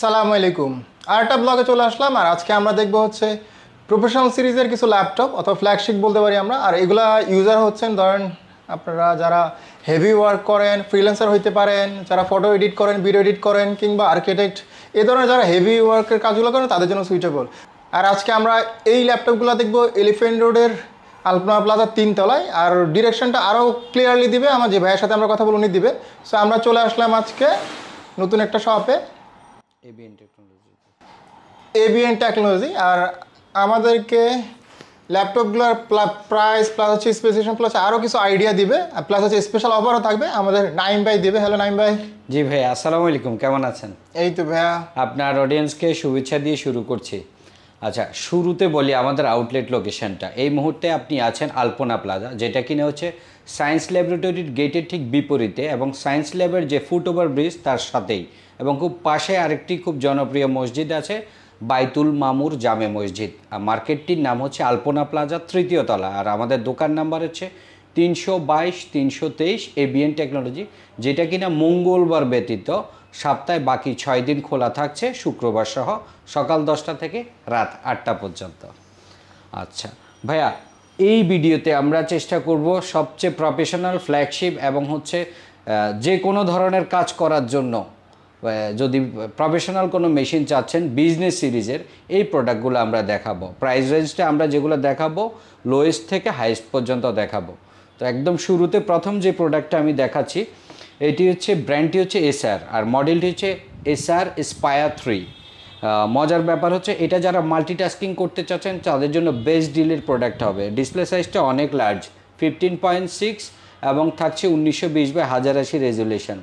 সালামু আলাইকুম। আরেকটা ব্লগে চলে আসলাম। আর আজকে আমরা দেখবো হচ্ছে প্রফেশনাল সিরিজের কিছু ল্যাপটপ অথবা ফ্ল্যাগশিপ বলতে পারি আমরা। আর এগুলা ইউজার হচ্ছেন ধরেন আপনারা যারা হেভি ওয়ার্ক করেন, ফ্রিল্যান্সার হইতে পারেন, যারা ফটো এডিট করেন, ভিডিও এডিট করেন, কিংবা আর্কিটেক্ট, এই ধরনের যারা হেভি ওয়ার্কের কাজগুলো করেন তাদের জন্য সুইটেবল। আর আজকে আমরা এই ল্যাপটপগুলো দেখবো এলিফ্যান্ট রোডের আলপনা প্লাজার 3 তলায়। আর ডিরেকশনটা আরও ক্লিয়ারলি দিবে আমার যে ভাইয়ের সাথে আমরা কথা বলে উনি দিবে। সো আমরা চলে আসলাম আজকে নতুন একটা শপে, এবিএন টেকনোলজি। আর আমাদেরকে ল্যাপটপগুলোর প্রাইস প্লাস হচ্ছে স্পেসিফিকেশন প্লাস আরও কিছু আইডিয়া দিবে, আর প্লাস হচ্ছে স্পেশাল অফারও থাকবে আমাদের নাইম ভাই দিবে। হ্যালো নাইম ভাই। জি ভাই, আসসালামু আলাইকুম, কেমন আছেন? এই তো ভাইয়া, আপনার অডিয়েন্সকে শুভেচ্ছা দিয়ে শুরু করছি। আচ্ছা, শুরুতে বলি আমাদের আউটলেট লোকেশনটা। এই মুহূর্তে আপনি আছেন আলপনা প্লাজা, যেটা কিনা হচ্ছে সায়েন্স ল্যাবরেটরির গেটের ঠিক বিপরীতে এবং সায়েন্স ল্যাবের যে ফুট ওভার ব্রিজ তার সাথেই, এবং খুব পাশে আরেকটি খুব জনপ্রিয় মসজিদ আছে, বাইতুল মামুর জামে মসজিদ। আর মার্কেটটির নাম হচ্ছে আলপনা প্লাজা, 3য় তলা। আর আমাদের দোকান নাম্বার হচ্ছে 322 323 এবিএন টেকনোলজি, যেটা কিনা মঙ্গলবার ব্যতীত সপ্তাহে বাকি 6 দিন খোলা থাকছে, শুক্রবার সহ সকাল 10টা থেকে রাত 8টা পর্যন্ত। আচ্ছা ভাইয়া, এই ভিডিওতে আমরা চেষ্টা করব সবচেয়ে প্রফেশনাল ফ্ল্যাগশিপ এবং হচ্ছে যে কোনো ধরনের কাজ করার জন্য যদি প্রফেশনাল কোনো মেশিন চাচ্ছেন বিজনেস সিরিজের, এই প্রোডাক্টগুলো আমরা দেখাবো। প্রাইস রেঞ্জটা আমরা যেগুলো দেখাবো লোয়েস্ট থেকে হাইস্ট পর্যন্ত দেখাবো। তো একদম শুরুতে প্রথম যে প্রোডাক্টটা আমি দেখাচ্ছি, এটি হচ্ছে ব্র্যান্ডটি হচ্ছে এসআর, আর মডেলটি হচ্ছে এসআর স্পায়ার 3। মজার ব্যাপার হচ্ছে এটা যারা মাল্টিটাস্কিং করতে চাচ্ছেন তাদের জন্য বেস্ট ডিলের প্রোডাক্ট হবে। ডিসপ্লে সাইজটা অনেক লার্জ, 15.6, এবং থাকছে 1920x1080 রেজুলেশন।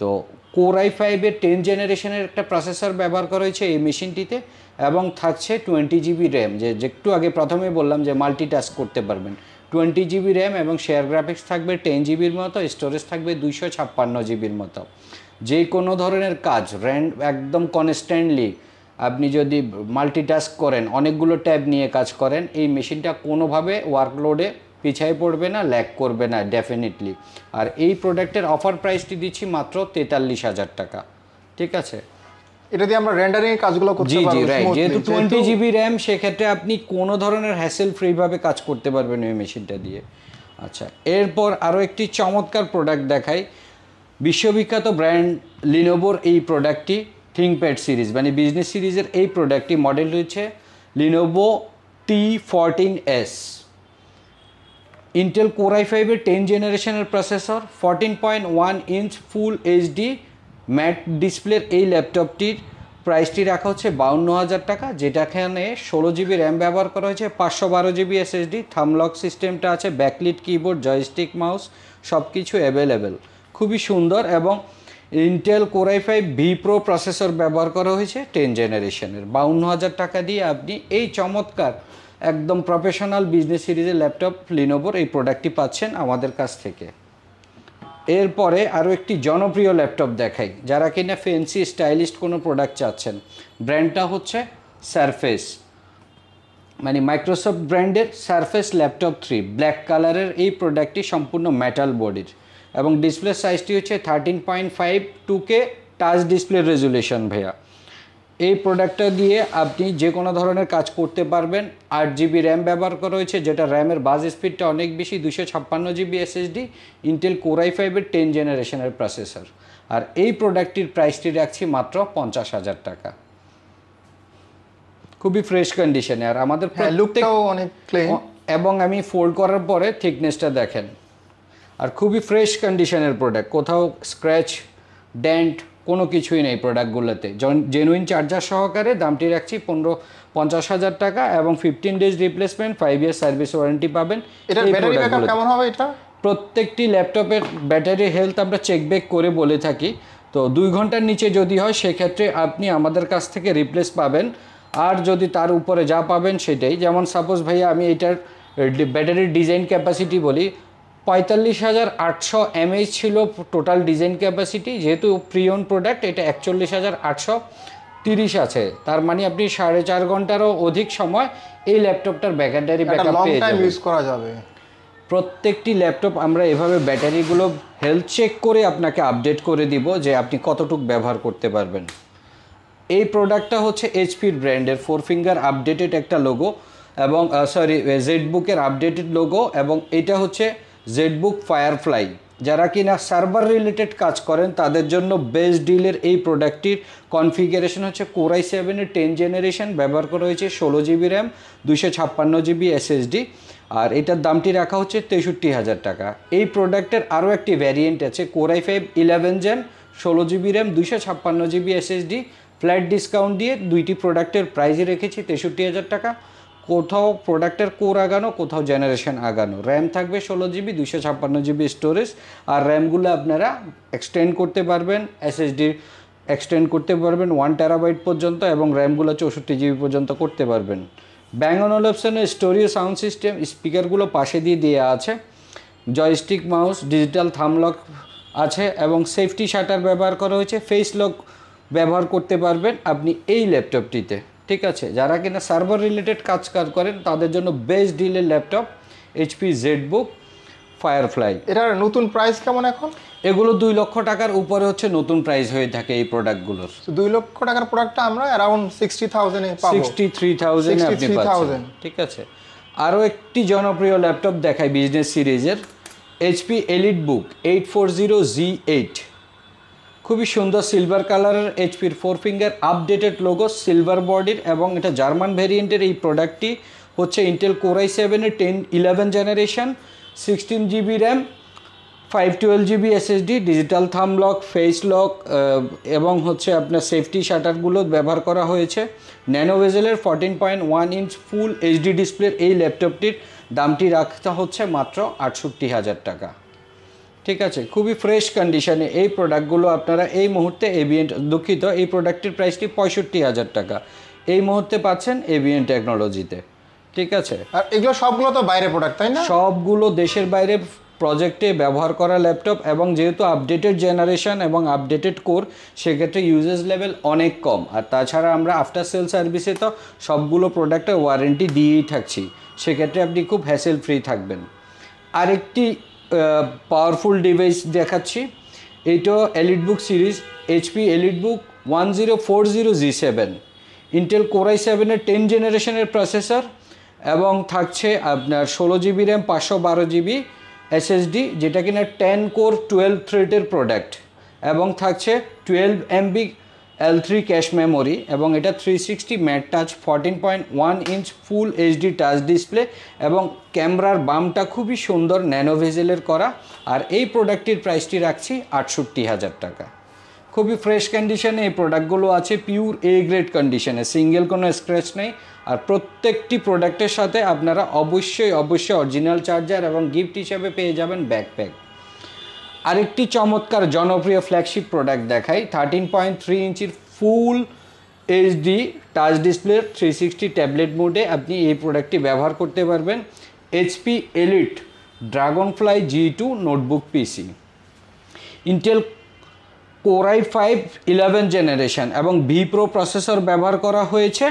তো কোর i5-এর 10 জেনারেশনের একটা প্রসেসর ব্যবহার করা হয়েছে এই মেশিনটিতে, এবং থাকছে 20 জিবি র্যাম, যে একটু আগে প্রথমে বললাম যে মাল্টিটাস্ক করতে পারবেন। 20 জিবি র্যাম এবং শেয়ার গ্রাফিক্স থাকবে 10 জিবির মতো, স্টোরেজ থাকবে 256 জিবির মতো। যে কোনো ধরনের কাজ একদম কনস্ট্যান্টলি আপনি যদি মাল্টিটাস্ক করেন, অনেকগুলো ট্যাব নিয়ে কাজ করেন, এই মেশিনটা কোনোভাবে ওয়ার্কলোডে পিছায় পড়বে না, ল্যাগ করবে না ডেফিনেটলি। আর এই প্রোডাক্টের অফার প্রাইসটি দিচ্ছি মাত্র 43,000 টাকা। ঠিক আছে, এটা দিয়ে আমরা রেন্ডারিং কাজগুলো করতে পারবো। জি জি রাইট, যেহেতু 20 জিবি র্যাম, সেক্ষেত্রে আপনি কোনো ধরনের হ্যাসেল ফ্রিভাবে কাজ করতে পারবেন এই মেশিনটা দিয়ে। আচ্ছা, এরপর আরও একটি চমৎকার প্রোডাক্ট দেখাই। বিশ্ববিখ্যাত ব্র্যান্ড লিনোভোর এই প্রোডাক্টটি, থিংকপ্যাড সিরিজ মানে বিজনেস সিরিজের এই প্রোডাক্টটি, মডেল হচ্ছে লিনোভো T14S। ইন্টেল কোর i5-এর 10 জেনারেশনের processor, 14.1 inch full HD matte ডিসপ্লের এই ল্যাপটপটির প্রাইসটি রাখা হচ্ছে 52,000 টাকা, যেটাখানে 16 জিবি র্যাম ব্যবহার করা হয়েছে, 512 জিবি এসএসডি, থামলক সিস্টেমটা আছে, ব্যাকলিট কিবোর্ড, জয়স্টিক মাউস, সব কিছু অ্যাভেলেবেল। খুবই সুন্দর, এবং Intel core i5 V pro processor ব্যবহার করা হয়েছে 10 জেনারেশনের। 52,000 টাকা দিয়ে আপনি এই চমৎকার একদম প্রফেশনাল বিজনেস সিরিজের ল্যাপটপ লিনোভোর এই প্রোডাক্টটি পাচ্ছেন আমাদের কাছ থেকে। এরপরে আরও একটি জনপ্রিয় ল্যাপটপ দেখাই, যারা কিনা ফ্যান্সি স্টাইলিস্ট কোনো প্রোডাক্ট চাচ্ছেন। ব্র্যান্ডটা হচ্ছে সারফেস, মানে মাইক্রোসফট ব্র্যান্ডের সারফেস ল্যাপটপ 3। ব্ল্যাক কালারের এই প্রোডাক্টটি সম্পূর্ণ মেটাল বডির, এবং ডিসপ্লে সাইজটি হচ্ছে 13.5 2K টাচ ডিসপ্লে রেজুলেশন। ভাইয়া, এই প্রোডাক্টটা দিয়ে আপনি যে কোনো ধরনের কাজ করতে পারবেন। 8 জিবি র্যাম ব্যবহার করা হয়েছে, যেটা র্যামের বাস স্পিডটা অনেক বেশি, 256 জিবি এসএসডি, ইন্টেল কোর i5-এর 10 জেনারেশনের প্রসেসর। আর এই প্রোডাক্টটির প্রাইসটি রাখছি মাত্র 50,000 টাকা, খুবই ফ্রেশ কন্ডিশনে। আর আমাদের লুকটাও অনেক ক্লিন, এবং আমি ফোল্ড করার পরে থিকনেসটা দেখেন, আর খুবই ফ্রেশ কন্ডিশনের প্রোডাক্ট, কোথাও স্ক্র্যাচ ডেন্ট কোনো কিছুই নেই প্রোডাক্টগুলোতে। জেনুইন চার্জার সহকারে দামটি রাখছি 50,000 টাকা, এবং 15 days replacement, 5 year service warranty পাবেন। কেমন হবে এটা? প্রত্যেকটি ল্যাপটপের ব্যাটারি হেলথ আমরা চেকব্যাক করে বলে থাকি। তো 2 ঘন্টার নিচে যদি হয় সেক্ষেত্রে আপনি আমাদের কাছ থেকে রিপ্লেস পাবেন, আর যদি তার উপরে যা পাবেন সেটাই। যেমন সাপোজ ভাইয়া আমি এটার ব্যাটারির ডিজাইন ক্যাপাসিটি বলি, 45,800 mAh ছিল টোটাল ডিজাইন ক্যাপাসিটি। যেহেতু প্রিওন প্রোডাক্ট, এটা 41,830 আছে। তার মানে আপনি 4.5 ঘন্টারও অধিক সময় এই ল্যাপটপটার ব্যাটারি ব্যাকআপ পেয়ে যাবেন। প্রত্যেকটি ল্যাপটপ আমরা এভাবে ব্যাটারিগুলো হেলথ চেক করে আপনাকে আপডেট করে দিব যে আপনি কতটুকু ব্যবহার করতে পারবেন। এই প্রোডাক্টটা হচ্ছে এইচপির ব্র্যান্ডের 4 ফিঙ্গার আপডেটেড একটা লোগো এবং জেডবুকের আপডেটেড লোগো, এবং এটা হচ্ছে জেডবুক ফায়ারফ্লাই। যারা কিনা সার্ভার রিলেটেড কাজ করেন তাদের জন্য বেস্ট ডিলের এই প্রোডাক্টটির কনফিগারেশন হচ্ছে Core i7-এর 10 জেনারেশন, ব্যবহার করা হয়েছে 16 জিবি র্যাম, 256 জিবি এসএসডি, আর এটার দামটি রাখা হচ্ছে 63,000 টাকা। এই প্রোডাক্টের আরও একটি ভ্যারিয়েন্ট আছে Core i5 11 gen, 16 GB RAM, 256 GB SSD. Flat discount দিয়ে দুইটি প্রোডাক্টের প্রাইসই রেখেছি 63,000 টাকা। কোথাও প্রোডাক্টের কোর আগানো, কোথাও জেনারেশন আগানো। র্যাম থাকবে 16 জিবি, 256 জিবি স্টোরেজ, আর র্যামগুলো আপনারা এক্সটেন্ড করতে পারবেন, এসএসডি এক্সটেন্ড করতে পারবেন 1 টেরাবাইট পর্যন্ত, এবং র্যামগুলো 64 জিবি পর্যন্ত করতে পারবেন। Bang & Olufsen'ের স্টোরিও সাউন্ড সিস্টেম, স্পিকারগুলো পাশে দিয়ে দেওয়া আছে, জয়স্টিক মাউস, ডিজিটাল থামলক আছে, এবং সেফটি শাটার ব্যবহার করা হয়েছে। ফেস লক ব্যবহার করতে পারবেন আপনি এই ল্যাপটপটিতে, ঠিক আছে। যারা কিনা সার্ভার রিলেটেড কাজ করেন তাদের জন্য বেস্ট ডিলের ল্যাপটপ এইচপি জেডবুক ফায়ারফ্লাই। এটার নতুন প্রাইস কেমন এখন? এগুলো 2 লক্ষ টাকার উপরে হচ্ছে নতুন প্রাইস হয়ে থাকে এই প্রোডাক্টগুলোর। 2 লক্ষ টাকার প্রোডাক্টটা আমরা অ্যারাউন্ড 60,000 এ পাবো। 63,000 এ আপনি পাচ্ছেন, ঠিক আছে। আরও একটি জনপ্রিয় ল্যাপটপ দেখাই বিজনেস সিরিজের, এইচপি এলিটবুক 840Z8। খুবই সুন্দর সিলভার কালারের এইচপির 4 ফিঙ্গার আপডেটেড লোগো, সিলভার বডির, এবং এটা জার্মান ভ্যারিয়েন্টের। এই প্রোডাক্টটি হচ্ছে Intel Core i7-এর 11 generation, 16 GB RAM, 512 GB SSD, digital থাম লক, ফেস লক, এবং হচ্ছে আপনার সেফটি শাটারগুলো ব্যবহার করা হয়েছে। ন্যানো ভেজেলের 14.1 ইঞ্চ ফুল এইচডি ডিসপ্লের এই ল্যাপটপটির দামটি রাখতে হচ্ছে মাত্র 68,000 টাকা, ঠিক আছে। খুবই ফ্রেশ কন্ডিশনে এই প্রোডাক্টগুলো আপনারা এই মুহূর্তে এবিএন, দুঃখিত, এই প্রোডাক্টটির প্রাইসটি 65,000 টাকা এই মুহূর্তে পাচ্ছেন এবিএন টেকনোলজিতে, ঠিক আছে। আর এগুলো সবগুলো তো বাইরে প্রোডাক্ট, তাই না? সবগুলো দেশের বাইরে প্রজেক্টে ব্যবহার করা ল্যাপটপ, এবং যেহেতু আপডেটেড জেনারেশন এবং আপডেটেড কোর, সেক্ষেত্রে ইউজেস লেভেল অনেক কম। আর তাছাড়া আমরা আফটার সেল সার্ভিসে তো সবগুলো প্রোডাক্টের ওয়ারেন্টি দিয়েই থাকছি, সেক্ষেত্রে আপনি খুব হ্যাসেল ফ্রি থাকবেন। আরেকটি পাওয়ারফুল ডিভাইস দেখাচ্ছি, এইটা EliteBook series, HP EliteBook 1040G7, Intel Core i7-এর 10 জেনারেশনের প্রসেসর, এবং থাকছে আপনার 16 জিবি র্যাম, 512 জিবি এসএসডি, যেটা কিনা 10 কোর 12 থ্রেডের প্রোডাক্ট, এবং থাকছে 12 MB L3 ক্যাশ মেমোরি, এবং এটা 360 mat touch, 14.1 inch full HD touch display, এবং ক্যামেরার বামটা খুবই সুন্দর ন্যানো ভেজেলের করা। আর এই প্রোডাক্টটির প্রাইসটি রাখছি 68,000 টাকা। খুবই ফ্রেশ কন্ডিশনে এই প্রোডাক্টগুলো আছে, পিওর এ গ্রেড কন্ডিশনে, সিঙ্গেল কোনো স্ক্র্যাচ নেই। আর প্রত্যেকটি প্রোডাক্টের সাথে আপনারা অবশ্যই অরিজিনাল চার্জার এবং গিফট হিসেবে পেয়ে যাবেন ব্যাকপ্যাক। আরেকটি চমৎকার জনপ্রিয় ফ্ল্যাগশিপ প্রোডাক্ট দেখাই, 13.3 ইঞ্চির full HD touch display 360 tablet মোডে আপনি এই প্রোডাক্টটি ব্যবহার করতে পারবেন। HP Elite Dragonfly G2 notebook PC, Intel Core i5 11 generation এবং ভি প্রো প্রসেসর ব্যবহার করা হয়েছে,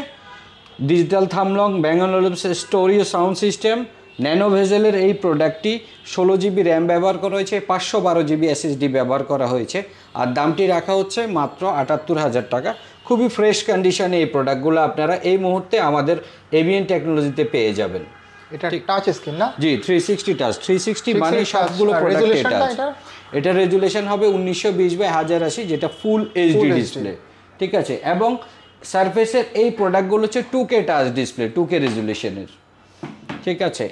ডিজিটাল থামলক, Bang & Olufsen stereo sound system, nano ভেজেলের এই প্রোডাক্টটি 16 জিবি র্যাম ব্যবহার করা হয়েছে, 512 জিবি এসএসডি ব্যবহার করা হয়েছে, আর দামটি রাখা হচ্ছে মাত্র 78,000 টাকা। খুবই ফ্রেশ কন্ডিশনে এই প্রোডাক্টগুলো আপনারা এই মুহূর্তে আমাদের এবিএন টেকনোলজিতে পেয়ে যাবেন। এটা টাচ স্ক্রিন না? জি, 360 টাচ, 360 মানে সবগুলো প্রোডাক্টে টাচ। এটা রেজুলেশন হবে 1920x1080, যেটা ফুল এইচডি ডিসপ্লে, ঠিক আছে। এবং সারফেসের এই প্রোডাক্টগুলো হচ্ছে 2K টাচ ডিসপ্লে, 2K রেজুলেশনের, ঠিক আছে।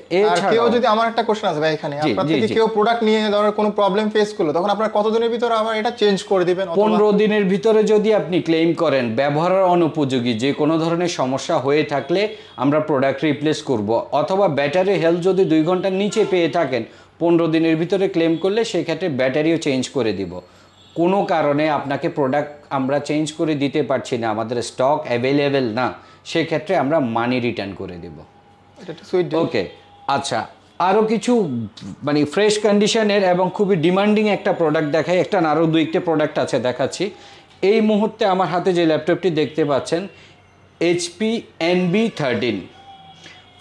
কেউ যদি, আমার একটা কোশ্চেন আছে ভাই এখানে, আপনার থেকে কেউ প্রোডাক্ট নিয়ে ধরনের কোনো প্রবলেম ফেস করলো, তখন আপনারা কতদিনের ভিতরে আবার এটা চেঞ্জ করে দিবেন? 15 দিনের ভিতরে যদি আপনি ক্লেম করেন ব্যবহারের অনুপযোগী যে কোনো ধরনের সমস্যা হয়ে থাকলে আমরা প্রোডাক্ট রিপ্লেস করব, অথবা ব্যাটারি হেলথ যদি 2 ঘন্টার নিচে পেয়ে থাকেন 15 দিনের ভিতরে ক্লেম করলে সেক্ষেত্রে ব্যাটারিও চেঞ্জ করে দিব। কোনো কারণে আপনাকে প্রোডাক্ট আমরা চেঞ্জ করে দিতে পারছি না, আমাদের স্টক অ্যাভেলেবেল না, সেক্ষেত্রে আমরা মানি রিটার্ন করে দেব। ওকে, আচ্ছা, আরও কিছু মানে ফ্রেশ কন্ডিশনের এবং খুবই ডিমান্ডিং একটা প্রোডাক্ট দেখাই, একটা না আরও 2-1টা প্রোডাক্ট আছে দেখাচ্ছি। এই মুহূর্তে আমার হাতে যে ল্যাপটপটি দেখতে পাচ্ছেন, HP NB13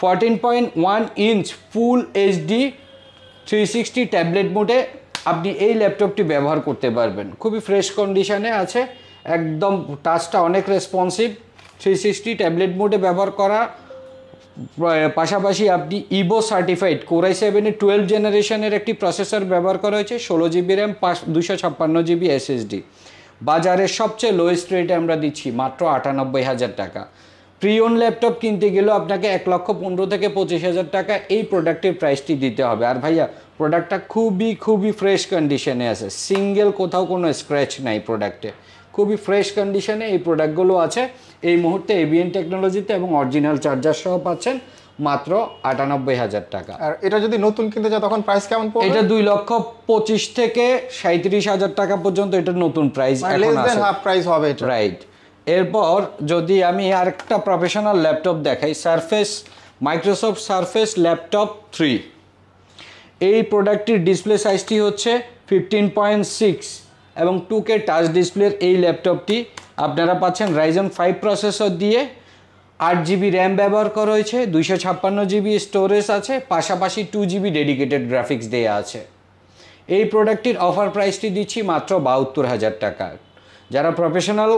14.1 inch full HD 360 tablet মোডে আপনি এই ল্যাপটপটি ব্যবহার করতে পারবেন। খুবই ফ্রেশ কন্ডিশনে আছে একদম টাচটা অনেক রেসপন্সিভ, 360 ট্যাবলেট মোডে ব্যবহার করা, পাশাপাশি আপনি ইভো সার্টিফাইড Core i7-এর 12 জেনারেশনের একটি প্রসেসর ব্যবহার করা হয়েছে, 16 জিবি র্যাম, 256 জিবি SSD। বাজারের সবচেয়ে লোয়েস্ট রেটে আমরা দিচ্ছি মাত্র 98,000 টাকা। প্রি ওন ল্যাপটপ কিনতে গেলেও আপনাকে 1,15,000 থেকে 25,000 টাকা এই প্রোডাক্টের প্রাইসটি দিতে হবে। আর ভাইয়া প্রোডাক্টটা খুবই ফ্রেশ কন্ডিশনে আছে, সিঙ্গেল কোথাও কোনো স্ক্র্যাচ নাই প্রোডাক্টে, খুবই ফ্রেশ কন্ডিশনে এই প্রোডাক্টগুলো আছে। এই মুহূর্তে এবিএন টেকনোলজিতে এবং অরিজিনাল চার্জার সহ পাচ্ছেন মাত্র 98,000 টাকা। আর এটা যদি নতুন কিনতে চায় তখন প্রাইস কেমন পড়বে? এটা 2,25,000 থেকে 37,000 টাকা পর্যন্ত এটা নতুন প্রাইস এখন আছে, হাফ প্রাইস হবে এটা, রাইট। এরপর যদি আমি আরেকটা প্রফেশনাল ল্যাপটপ দেখাই, মাইক্রোসফট সারফেস ল্যাপটপ 3। এই প্রোডাক্টটির ডিসপ্লে সাইজটি হচ্ছে 15.6 এবং 2K টাচ ডিসপ্লের এই ল্যাপটপটি আপনারা পাচ্ছেন Ryzen 5 প্রসেসর দিয়ে, 8 জিবি র্যাম ব্যবহার করা হয়েছে, 256 জিবি স্টোরেজ আছে, পাশাপাশি 2 জিবি ডেডিকেটেড গ্রাফিক্স দেওয়া আছে। এই প্রোডাক্টটির অফার প্রাইসটি দিচ্ছি মাত্র 72,000 টাকা। যারা প্রফেশনাল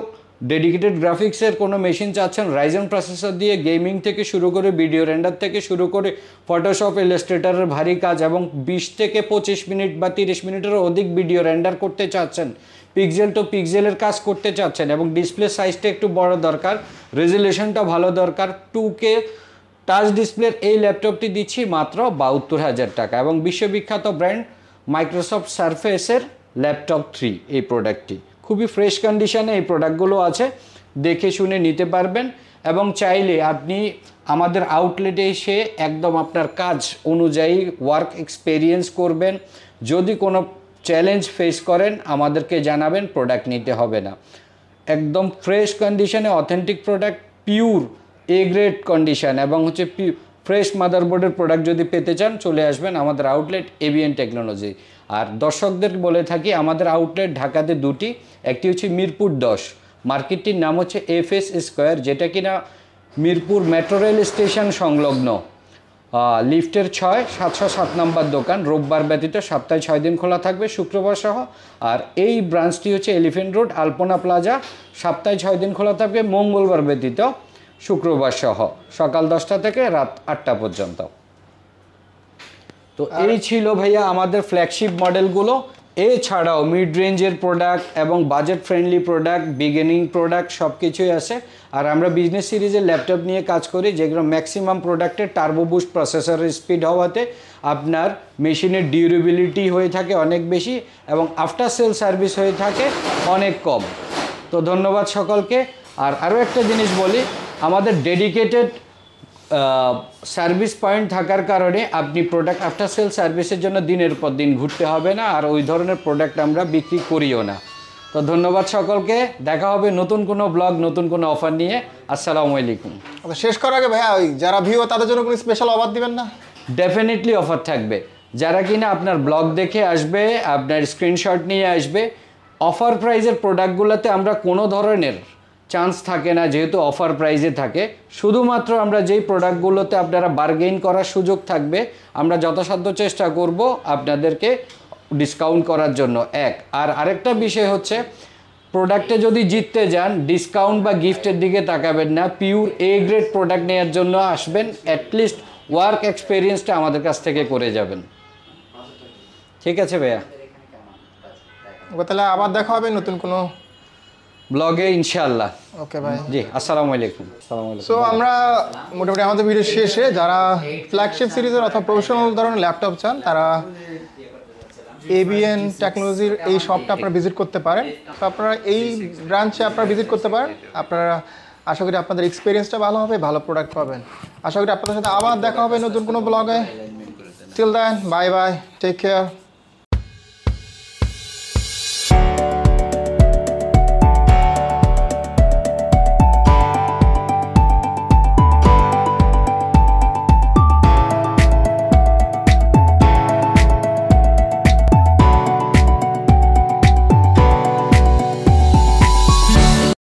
ডেডিকেটেড গ্রাফিক্সের কোনো মেশিন চাচ্ছেন, Ryzen প্রসেসর দিয়ে গেমিং থেকে শুরু করে ভিডিও রেন্ডার থেকে শুরু করে ফটোশপ, ইলাস্ট্রেটরের ভারী কাজ এবং 20 থেকে 25 মিনিট বা 30 মিনিটেরও অধিক ভিডিও রেন্ডার করতে চাচ্ছেন, পিক্সেল টু পিক্সেলের কাজ করতে চাচ্ছেন এবং ডিসপ্লে সাইজটা একটু বড় দরকার, রেজুলেশনটা ভালো দরকার, 2K টাচ ডিসপ্লের এই ল্যাপটপটি দিচ্ছি মাত্র 72,000 টাকা। এবং বিশ্ববিখ্যাত ব্র্যান্ড মাইক্রোসফট সারফেসের ল্যাপটপ 3 এই প্রোডাক্টটি খুবই ফ্রেশ কন্ডিশনে এই প্রোডাক্টগুলো আছে, দেখে শুনে নিতে পারবেন। এবং চাইলে আপনি আমাদের আউটলেটে এসে একদম আপনার কাজ অনুযায়ী ওয়ার্ক এক্সপেরিয়েন্স করবেন। যদি কোনো চ্যালেঞ্জ ফেস করেন আমাদেরকে জানাবেন, প্রোডাক্ট নিতে হবে না। একদম ফ্রেশ কন্ডিশনে authentic product, pure A grade condition এবং হচ্ছে ফ্রেশ মাদারবোর্ডের প্রোডাক্ট যদি পেতে চান চলে আসবেন আমাদের আউটলেট এবিএন টেকনোলজি। আর দর্শকদের বলে থাকি আমাদের আউটলেট ঢাকাতে দুটি, একটি হচ্ছে মিরপুর 10, মার্কেটটির নাম হচ্ছে FS স্কোয়ার, যেটা কিনা মিরপুর মেট্রো রেল স্টেশন সংলগ্ন, লিফটের 6 707 নম্বর দোকান, রোববার ব্যতীত সপ্তাহে 6 দিন খোলা থাকবে, শুক্রবার সহ। আর এই ব্রাঞ্চটি হচ্ছে এলিফেন্ট রোড আলপনা প্লাজা, সপ্তাহে 6 দিন খোলা থাকবে, মঙ্গলবার ব্যতীত শুক্রবার সহ, সকাল 10টা থেকে রাত 8টা পর্যন্ত। তো এই ছিল ভাইয়া আমাদের ফ্ল্যাগশিপ মডেলগুলো। এছাড়াও মিড রেঞ্জের প্রোডাক্ট এবং budget friendly product, beginning product সব কিছুই আছে। আর আমরা বিজনেস সিরিজের ল্যাপটপ নিয়ে কাজ করি, যেগুলো ম্যাক্সিমাম প্রোডাক্টের টার্বো বুস্ট প্রসেসরের স্পিড হওয়াতে আপনার মেশিনের ডিউরেবিলিটি হয়ে থাকে অনেক বেশি এবং আফটার সেল সার্ভিস হয়ে থাকে অনেক কম। তো ধন্যবাদ সকলকে। আর আরও একটা জিনিস বলি, আমাদের ডেডিকেটেড সার্ভিস পয়েন্ট থাকার কারণে আপনি প্রোডাক্ট আফটার সেল সার্ভিসের জন্য দিনের পর দিন ঘুরতে হবে না, আর ওই ধরনের প্রোডাক্ট আমরা বিক্রি করিও না। তো ধন্যবাদ সকলকে, দেখা হবে নতুন কোনো ব্লগ, নতুন কোনো অফার নিয়ে। আসসালামু আলাইকুম। শেষ করার আগে ভাইয়া ওই যারা ভিউ তাদের জন্য কোনো স্পেশাল অফার দিবেন না? ডেফিনেটলি অফার থাকবে। যারা কিনা আপনার ব্লগ দেখে আসবে, আপনার স্ক্রিনশট নিয়ে আসবে, অফার প্রাইজের প্রোডাক্টগুলোতে আমরা কোনো ধরনের চান্স থাকে না, যেহেতু অফার প্রাইজে থাকে। শুধুমাত্র আমরা যেই প্রোডাক্টগুলোতে আপনারা বার্গেইন করার সুযোগ থাকবে আমরা যথাসাধ্য চেষ্টা করব আপনাদেরকে ডিসকাউন্ট করার জন্য। আর আরেকটা বিষয় হচ্ছে, প্রোডাক্টে যদি জিততে যান ডিসকাউন্ট বা গিফটের দিকে তাকাবেন না, পিওর এ গ্রেড প্রোডাক্ট নেওয়ার জন্য আসবেন, অ্যাটলিস্ট ওয়ার্ক এক্সপেরিয়েন্সটা আমাদের কাছ থেকে করে যাবেন। ঠিক আছে ভাইয়া, তাহলে আবার দেখা হবে নতুন কোনো ব্লগে ইনশাআল্লাহ। ওকে ভাই, জি আসসালামু আলাইকুম। আসসালামু আলাইকুম। সো আমরা মোটামুটি আমাদের ভিডিও শেষে যারা ফ্ল্যাগশিপ সিরিজের অথবা প্রফেশনাল ধরনের ল্যাপটপ চান তারা এবিএন টেকনোলজির এই শপটা আপনারা ভিজিট করতে পারেন। তো আপনারা এই ব্রাঞ্চে আপনারা ভিজিট করতে পারেন, আপনারা আশা করি আপনাদের এক্সপিরিয়েন্সটা ভালো হবে, ভালো প্রোডাক্ট পাবেন। আশা করি আপনাদের সাথে আবার দেখা হবে নতুন কোনো ব্লগে। Till then, bye bye, take care.